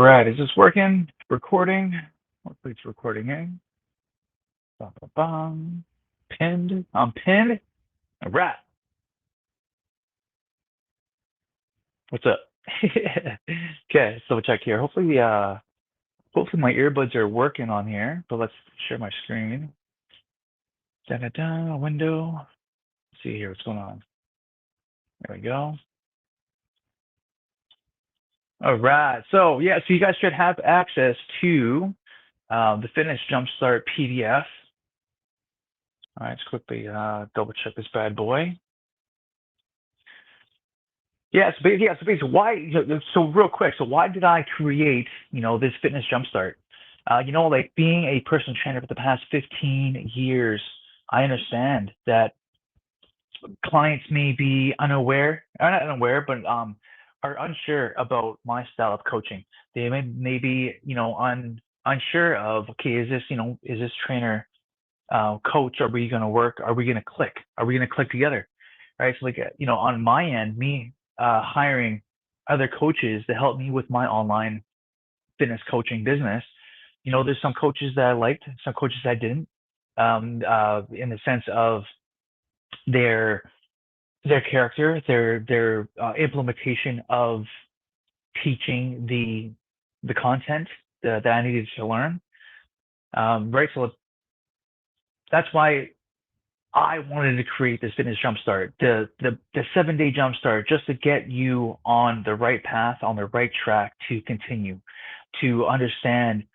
right, is this working? Recording? Hopefully it's recording in. Bum. Pinned. I'm pinned. All right. What's up? Okay, so we'll check here. Hopefully my earbuds are working on here, but let's share my screen. Da-da-da, window. Let's see here what's going on. There we go. All right. So yeah, so you guys should have access to the Fitness Jumpstart PDF. All right, let's quickly double check this bad boy. Yeah, so basically, so real quick, so why did I create, this Fitness Jumpstart? Like being a personal trainer for the past 15 years, I understand that clients may be unaware, or not unaware, but are unsure about my style of coaching. They may be, unsure of, okay, is this trainer coach, are we going to work? Are we going to click? Are we going to click together? Right. So like, on my end, me hiring other coaches to help me with my online fitness coaching business, there's some coaches that I liked, some coaches I didn't, in the sense of their character, their implementation of teaching the content that I needed to learn. Right. So that's why I wanted to create this Fitness Jumpstart, the 7-day Jumpstart, just to get you on the right path, on the right track to continue to understand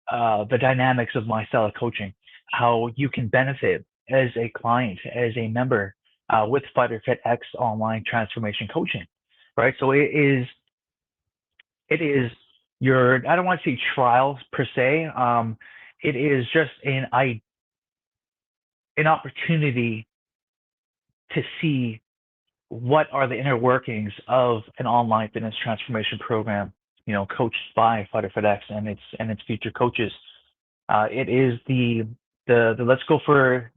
the dynamics of my style of coaching, how you can benefit as a client, as a member with Fighter Fit X online transformation coaching, right? So it is your, I don't want to say trials per se. It is just an opportunity to see what are the inner workings of an online fitness transformation program, coached by Fighter Fit X and its future coaches. It is the let's go for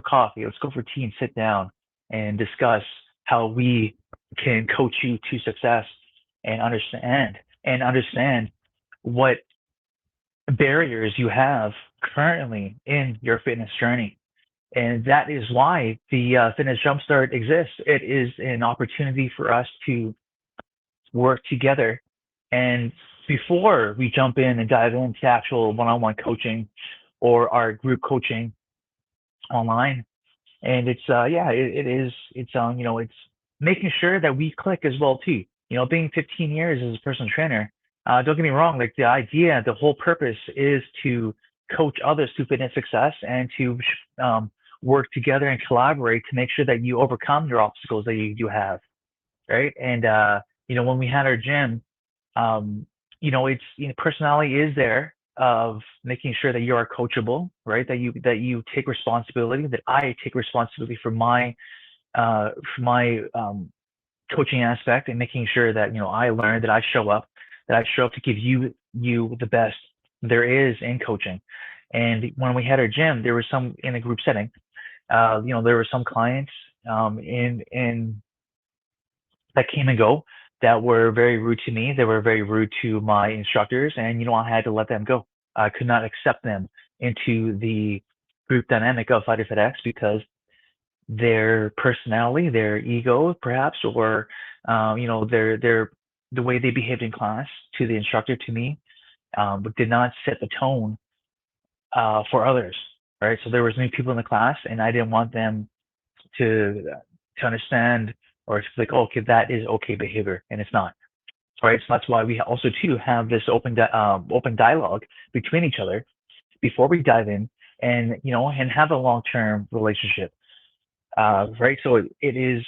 coffee, let's go for tea and sit down and discuss how we can coach you to success and understand what barriers you have currently in your fitness journey. And that is why the Fitness Jumpstart exists. It is an opportunity for us to work together. And before we jump in and dive into actual one-on-one coaching or our group coaching online, and it's it's making sure that we click as well too. Being 15 years as a personal trainer, don't get me wrong, like the whole purpose is to coach others to fitness success and to work together and collaborate to make sure that you overcome your obstacles that you do have, right? And when we had our gym, it's personality is there of making sure that you are coachable, right? That you take responsibility, that I take responsibility for my coaching aspect, and making sure that I learn, that I show up to give you the best there is in coaching. And when we had our gym, there was some in a group setting. There were some clients in that came and go that were very rude to me. They were very rude to my instructors, and I had to let them go. I could not accept them into the group dynamic of Fighter Fit X because their personality, their ego, perhaps, or their the way they behaved in class to the instructor, to me, did not set the tone for others. Right. So there was new people in the class, and I didn't want them to understand or to like, oh, okay, that is okay behavior, and it's not. Right. So that's why we also too have this open dialogue between each other before we dive in, and and have a long-term relationship. Right. So it is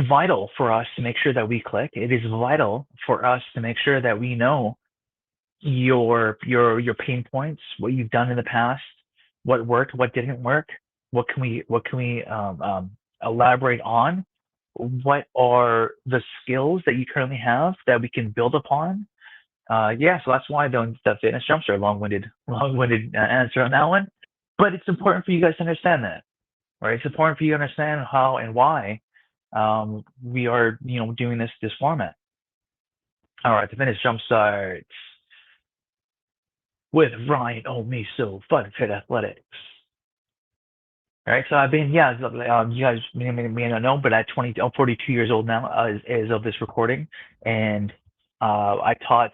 vital for us to make sure that we click. It is vital for us to make sure that we know your pain points, what you've done in the past, what worked, what didn't work, what can we elaborate on, what are the skills that you currently have that we can build upon. So that's why the Fitness Jumpstart, long-winded answer on that one, but it's important for you guys to understand that, right? It's important for you to understand how and why we are doing this format. All right, the Fitness Jumpstart with Ryan Omeasoo, Fun Fit Athletics. All right, so I've been, yeah, you guys may not know, but I'm 42 years old now as of this recording, and I taught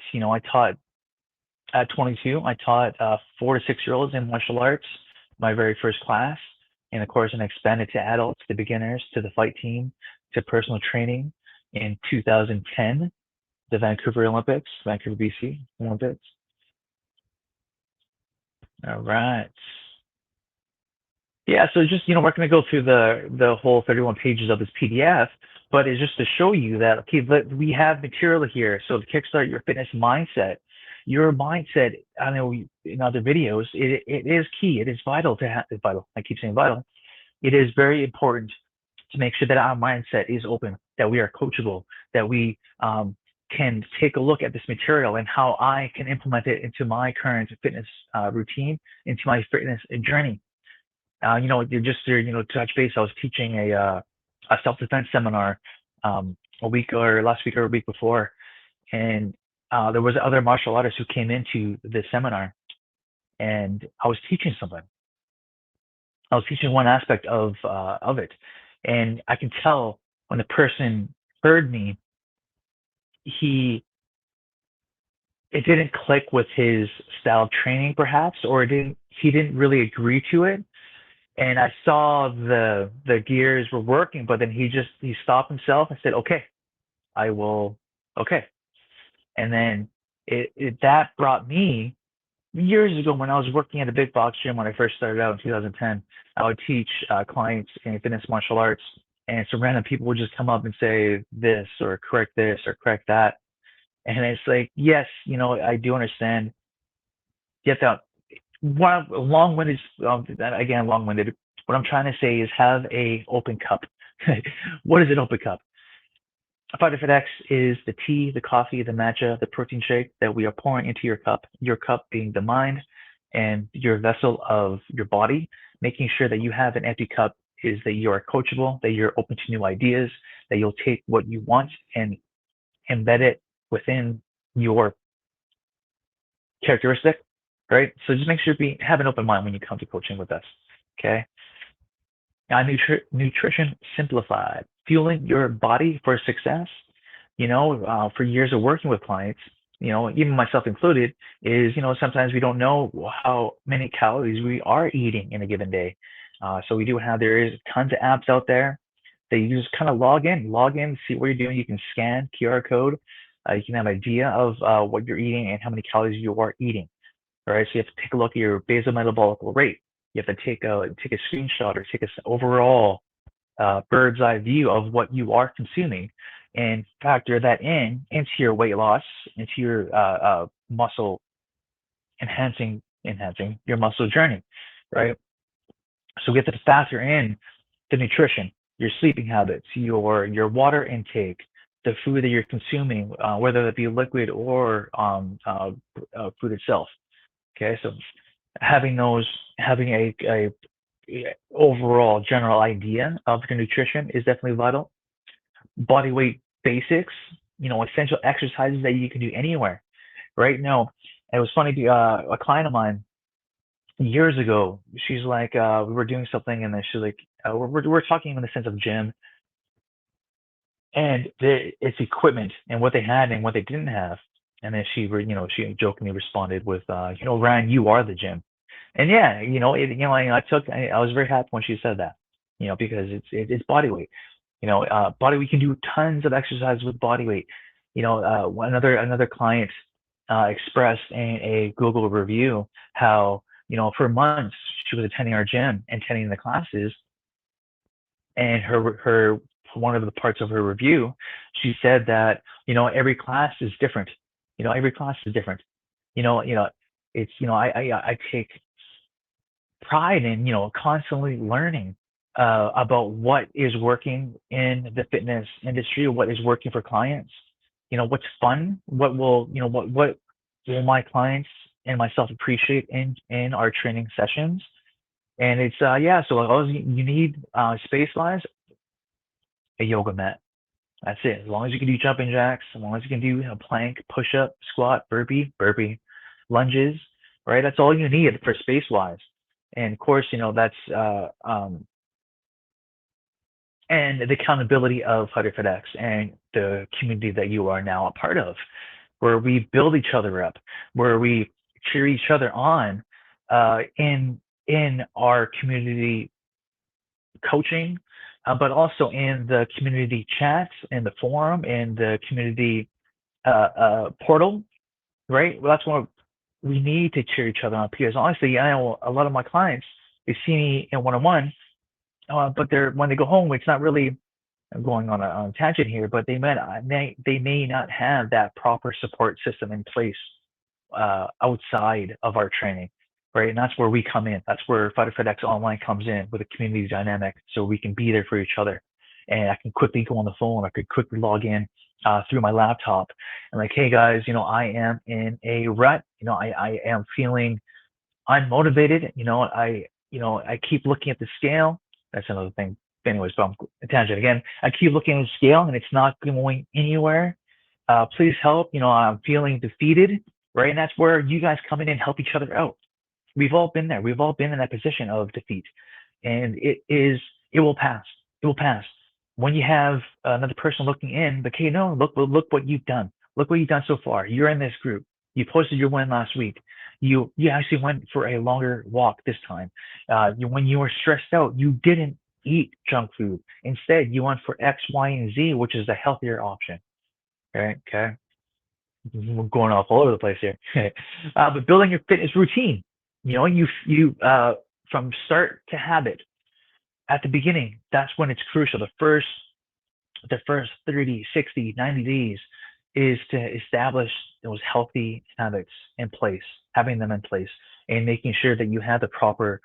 at 22, I taught 4 to 6 year olds in martial arts, my very first class, and of course, I expanded to adults, to beginners, to the fight team, to personal training in 2010, the Vancouver Olympics, Vancouver, BC Olympics. All right. Yeah, so just, we're going to go through the whole 31 pages of this PDF, but it's just to show you that, okay, we have material here. So to kickstart your fitness mindset, your mindset, I know in other videos, it is key. It is vital to have, it's vital. I keep saying vital. It is very important to make sure that our mindset is open, that we are coachable, that we can take a look at this material and how I can implement it into my current fitness routine, into my fitness journey. To touch base, I was teaching a self-defense seminar last week or a week before, and there was other martial artists who came into the seminar, and I was teaching something. I was teaching one aspect of it, and I can tell when the person heard me, he it didn't click with his style of training, perhaps, or he didn't really agree to it. And I saw the gears were working, but then he stopped himself and said, "Okay, I will." Okay, and then that brought me years ago when I was working at a big box gym when I first started out in 2010. I would teach clients in fitness martial arts, and some random people would just come up and say this or correct that, and it's like, yes, I do understand. Get that one long-winded, again, long-winded. What I'm trying to say is have a open cup. What is an open cup? A Fighter FedEx is the tea, the coffee, the matcha, the protein shake that we are pouring into your cup. Your cup being the mind and your vessel of your body. Making sure that you have an empty cup is that you are coachable, that you're open to new ideas, that you'll take what you want and embed it within your characteristic, right? So just make sure you have an open mind when you come to coaching with us. Okay. Now, nutrition simplified, fueling your body for success. For years of working with clients, even myself included, is sometimes we don't know how many calories we are eating in a given day. So there is tons of apps out there that you just kind of log in, see what you're doing. You can scan QR code. You can have an idea of what you're eating and how many calories you are eating. All right, so you have to take a look at your basal metabolic rate. You have to take a screenshot or take an overall bird's eye view of what you are consuming and factor that into your weight loss, into your muscle enhancing your muscle journey, right? So we have to factor in the nutrition, your sleeping habits, your water intake, the food that you're consuming, whether it be liquid or food itself. Okay, so having a overall general idea of your nutrition is definitely vital. Bodyweight basics, essential exercises that you can do anywhere. Right now, it was funny. A client of mine years ago, she's like, we were doing something, and then she's like, we're talking in the sense of gym, and it's equipment and what they had and what they didn't have. And then she jokingly responded with, Ryan, you are the gym. And yeah, I was very happy when she said that, because it's body weight. We can do tons of exercise with body weight. Another client expressed in a Google review how, for months she was attending our gym and attending the classes, and her one of the parts of her review, she said that every class is different. Every class is different. It's I take pride in constantly learning about what is working in the fitness industry, what is working for clients. What's fun, what will my clients and myself appreciate in our training sessions. And it's so all you need space wise, a yoga mat. That's it. As long as you can do jumping jacks, as long as you can do a plank, push up, squat, burpee, lunges, right? That's all you need for space wise. And of course, that's and the accountability of HyderFedEx and the community that you are now a part of, where we build each other up, where we cheer each other on in our community coaching, but also in the community chats, in the forum, in the community portal, right? Well, that's what we need to cheer each other on because honestly, I know a lot of my clients, they see me in one-on-one, but when they go home, it's not really. I'm going on a tangent here, but they may not have that proper support system in place outside of our training, right? And that's where we come in. That's where Fighter FedEx Online comes in with a community dynamic, so we can be there for each other. And I can quickly go on the phone. I could quickly log in through my laptop and like, hey guys, I am in a rut. I am feeling unmotivated. I keep looking at the scale. That's another thing. Anyways, but I'm tangent again. I keep looking at the scale and it's not going anywhere. Please help. I'm feeling defeated, right? And that's where you guys come in and help each other out. We've all been there. We've all been in that position of defeat, and it will pass. It will pass. When you have another person looking in, like, hey, no, look what you've done. Look what you've done so far. You're in this group. You posted your win last week. You actually went for a longer walk this time. When you were stressed out, you didn't eat junk food. Instead, you went for X, Y, and Z, which is the healthier option. Right? Okay. We're going off all over the place here. But building your fitness routine, you from start to habit at the beginning, that's when it's crucial. The first 30, 60, 90 days is to establish those healthy habits in place, having them in place, and making sure that you have the proper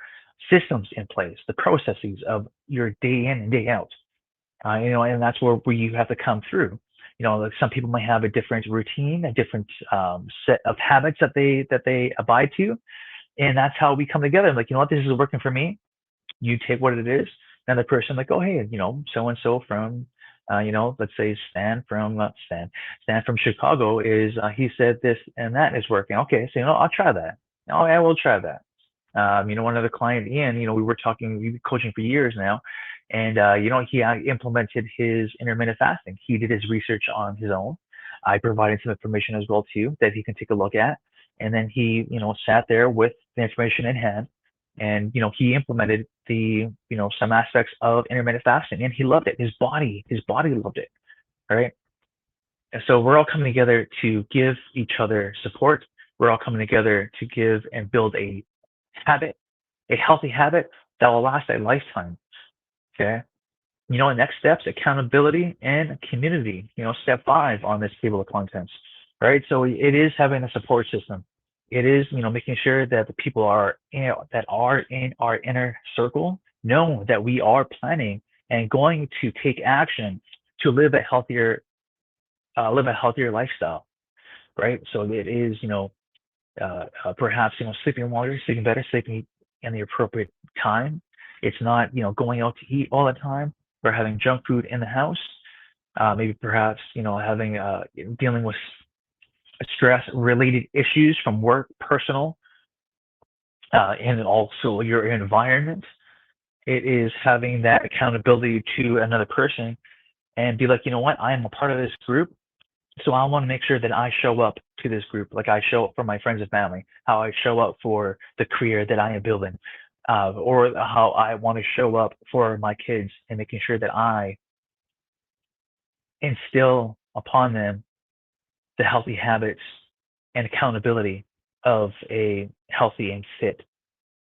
systems in place, the processes of your day in and day out. And that's where you have to come through. Like some people might have a different routine, a different set of habits that they abide to, and that's how we come together. Like, what, this is working for me. You take what it is. Another person like, oh hey, so and so from, let's say Stan from Chicago is he said this and that is working. Okay, so I'll try that. Oh, I will try that. One other client, Ian, we've been coaching for years now, and he implemented his intermittent fasting. He did his research on his own. I provided some information as well too that he can take a look at, and then he, sat there with the information in hand, and he implemented the, some aspects of intermittent fasting, and he loved it. His body loved it, right? And so we're all coming together to give each other support. We're all coming together to give and build habit, a healthy habit that will last a lifetime. Okay. Next steps, accountability and community. Step 5 on this table of contents, right? So it is having a support system. It is, making sure that the people that are in our inner circle know that we are planning and going to take action to live a healthier lifestyle, right? So it is, perhaps sleeping longer, sleeping better, sleeping in the appropriate time. It's not going out to eat all the time or having junk food in the house. Maybe perhaps having dealing with stress related issues from work, personal, and also your environment. It is having that accountability to another person and be like, what, I am a part of this group. So I want to make sure that I show up to this group, like I show up for my friends and family, how I show up for the career that I am building, or how I want to show up for my kids, and making sure that I instill upon them the healthy habits and accountability of a healthy and fit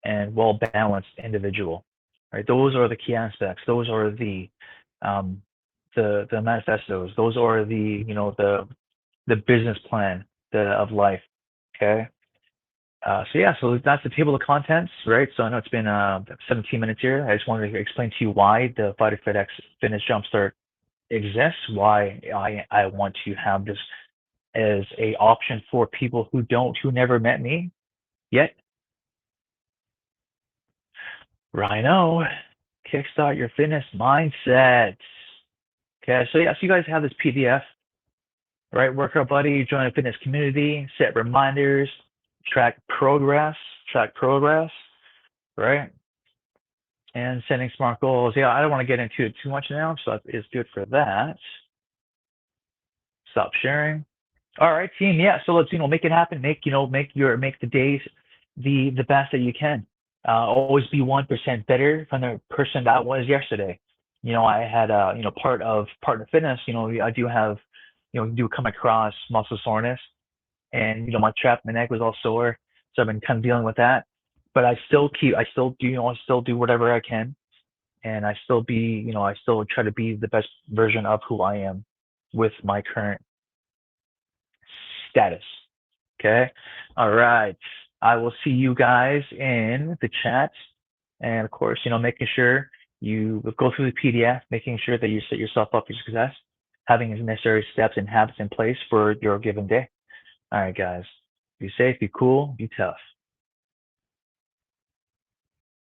and well-balanced individual. Right? Those are the key aspects. Those are um, the manifestos. Those are the business plan of life. Okay. So yeah, so that's the table of contents, right? So I know it's been 17 minutes here. I just wanted to explain to you why the Fighter FedEx Fitness Jumpstart exists, why I want to have this as a option for people who never met me yet. Rhino, kickstart your fitness mindset. Okay, so yeah, so you guys have this PDF, right? Workout Buddy, join a fitness community, set reminders, track progress, right? And setting smart goals. Yeah, I don't want to get into it too much now, so that is good for that. Stop sharing. All right, team. Yeah, so let's make it happen. Make the days the best that you can. Always be 1% better from the person that was yesterday. I had part of fitness. I do have do come across muscle soreness, and my neck was all sore, so I've been kind of dealing with that. But I still do I still do whatever I can, and I still try to be the best version of who I am with my current status. Okay. All right. I will see you guys in the chat. And of course, making sure you go through the PDF, making sure that you set yourself up for success, having the necessary steps and habits in place for your given day. All right, guys. Be safe, be cool, be tough.